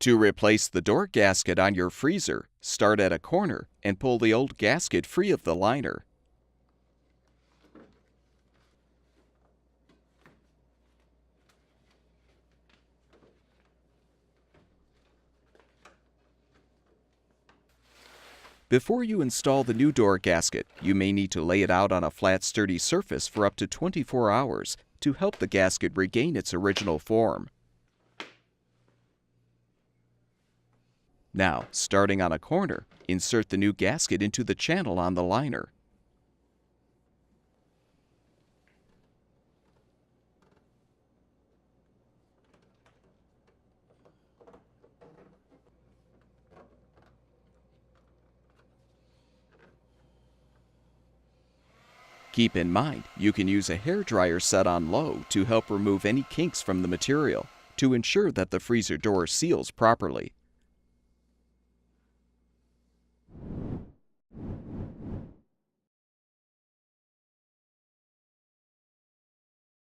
To replace the door gasket on your freezer, start at a corner and pull the old gasket free of the liner. Before you install the new door gasket, you may need to lay it out on a flat, sturdy surface for up to 24 hours to help the gasket regain its original form. Now, starting on a corner, insert the new gasket into the channel on the liner. Keep in mind, you can use a hairdryer set on low to help remove any kinks from the material to ensure that the freezer door seals properly.